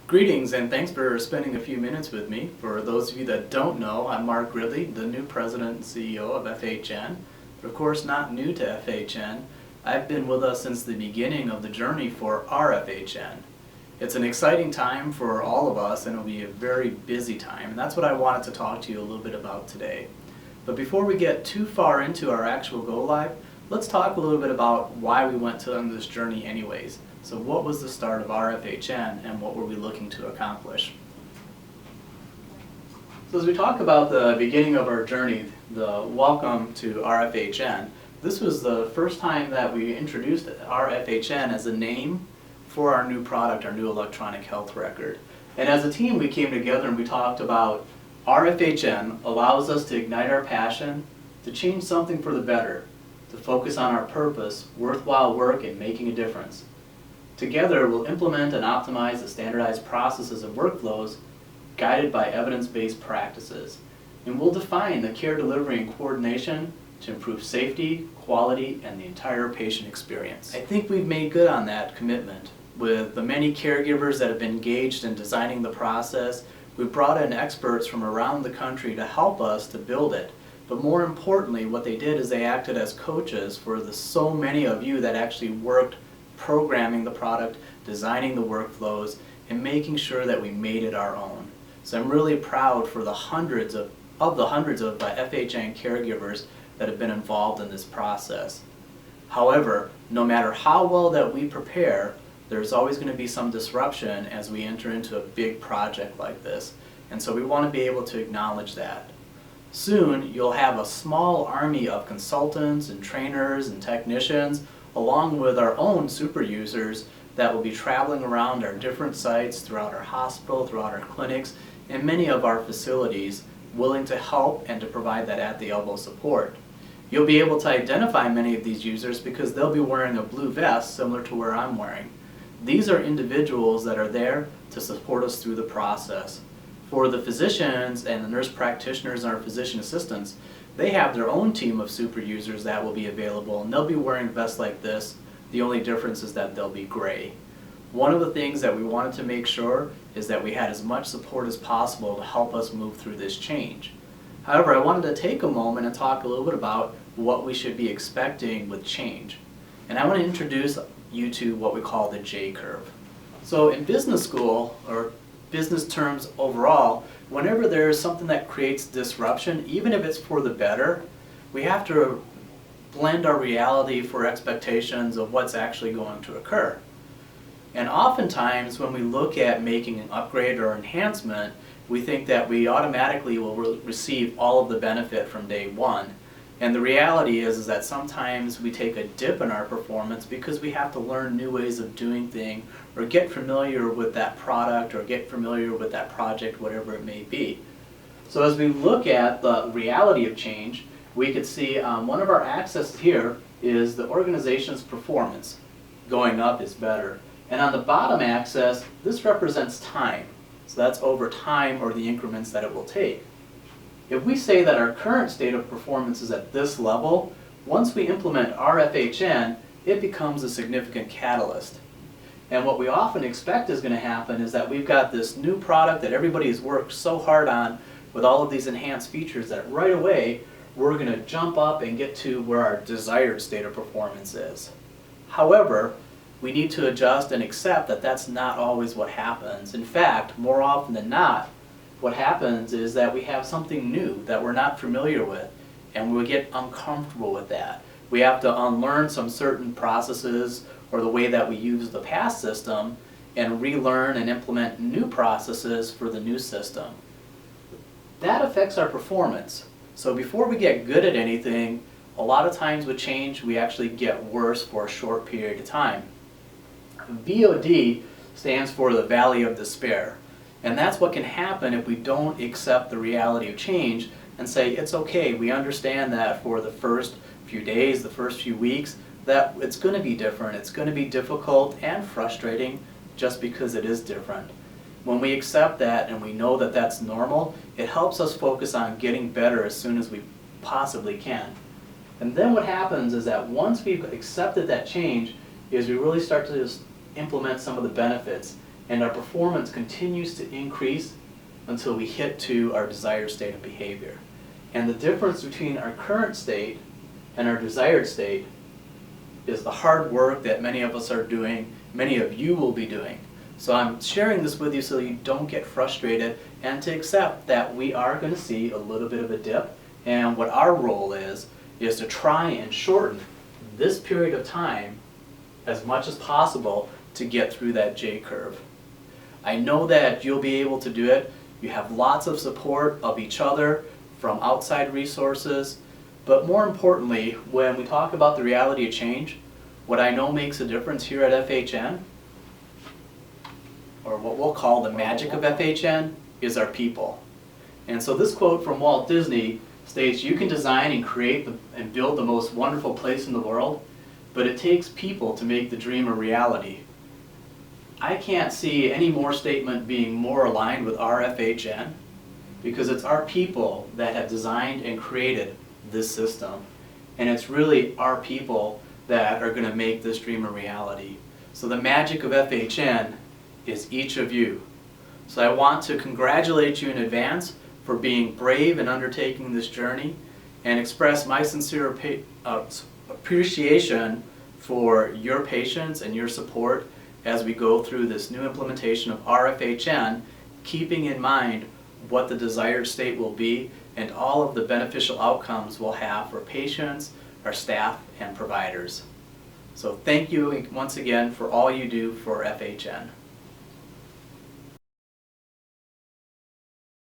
Greetings and thanks for spending a few minutes with me. For those of you that don't know, I'm Mark Ridley, the new president and CEO of FHN. But of course not new to FHN. I've been with us since the beginning of the journey for our FHN. It's an exciting time for all of us and it'll be a very busy time, and that's what I wanted to talk to you a little bit about today. But before we get too far into our actual go live, let's talk a little bit about why we went on this journey anyways. So what was the start of our FHN and what were we looking to accomplish? So as we talk about the beginning of our journey, the welcome to our FHN, this was the first time that we introduced our FHN as a name for our new product, our new electronic health record. And as a team we came together and we talked about our FHN allows us to ignite our passion, to change something for the better, to focus on our purpose, worthwhile work, and making a difference. Together, we'll implement and optimize the standardized processes and workflows guided by evidence-based practices. And we'll define the care delivery and coordination to improve safety, quality, and the entire patient experience. I think we've made good on that commitment. With the many caregivers that have been engaged in designing the process, we've brought in experts from around the country to help us to build it. But more importantly, what they did is they acted as coaches for the so many of you that actually worked programming the product, designing the workflows, and making sure that we made it our own. So I'm really proud for the hundreds of FHN caregivers that have been involved in this process. However, no matter how well that we prepare, there's always going to be some disruption as we enter into a big project like this. And so we want to be able to acknowledge that. Soon, you'll have a small army of consultants and trainers and technicians along with our own super users that will be traveling around our different sites throughout our hospital, throughout our clinics, and many of our facilities willing to help and to provide that at-the-elbow support. You'll be able to identify many of these users because they'll be wearing a blue vest similar to where I'm wearing. These are individuals that are there to support us through the process. For the physicians and the nurse practitioners and our physician assistants, they have their own team of super users that will be available, and they'll be wearing vests like this. The only difference is that they'll be gray. One of the things that we wanted to make sure is that we had as much support as possible to help us move through this change. However, I wanted to take a moment and talk a little bit about what we should be expecting with change. And I want to introduce you to what we call the J-curve. So in business school, or business terms overall, whenever there's something that creates disruption, even if it's for the better, we have to blend our reality for expectations of what's actually going to occur. And oftentimes when we look at making an upgrade or enhancement, we think that we automatically will receive all of the benefit from day one. And the reality is that sometimes we take a dip in our performance because we have to learn new ways of doing things or get familiar with that product or get familiar with that project, whatever it may be. So as we look at the reality of change, we could see one of our axes here is the organization's performance. Going up is better. And on the bottom axis, this represents time. So that's over time or the increments that it will take. If we say that our current state of performance is at this level, once we implement our FHN, it becomes a significant catalyst. And what we often expect is going to happen is that we've got this new product that everybody has worked so hard on with all of these enhanced features that right away we're going to jump up and get to where our desired state of performance is. However, we need to adjust and accept that that's not always what happens. In fact, more often than not, what happens is that we have something new that we're not familiar with, and we get uncomfortable with that. We have to unlearn some certain processes or the way that we use the past system and relearn and implement new processes for the new system. That affects our performance. So before we get good at anything, a lot of times with change we actually get worse for a short period of time. VOD stands for the Valley of Despair. And that's what can happen if we don't accept the reality of change and say, it's okay, we understand that for the first few days, the first few weeks, that it's going to be different. It's going to be difficult and frustrating just because it is different. When we accept that and we know that that's normal, it helps us focus on getting better as soon as we possibly can. And then what happens is that once we've accepted that change, is we really start to just implement some of the benefits. and our performance continues to increase until we hit to our desired state of behavior. And the difference between our current state and our desired state is the hard work that many of us are doing, many of you will be doing. So I'm sharing this with you so you don't get frustrated and to accept that we are going to see a little bit of a dip, and what our role is to try and shorten this period of time as much as possible to get through that J curve. I know that you'll be able to do it. You have lots of support of each other from outside resources, but more importantly, when we talk about the reality of change, what I know makes a difference here at FHN, or what we'll call the magic of FHN, is our people. And so this quote from Walt Disney states, "You can design and create and build the most wonderful place in the world, but it takes people to make the dream a reality." I can't see any more statement being more aligned with our FHN, because it's our people that have designed and created this system. And it's really our people that are going to make this dream a reality. So the magic of FHN is each of you. So I want to congratulate you in advance for being brave and undertaking this journey, and express my sincere appreciation for your patience and your support as we go through this new implementation of RFHN, keeping in mind what the desired state will be and all of the beneficial outcomes we'll have for patients, our staff, and providers. So thank you once again for all you do for FHN.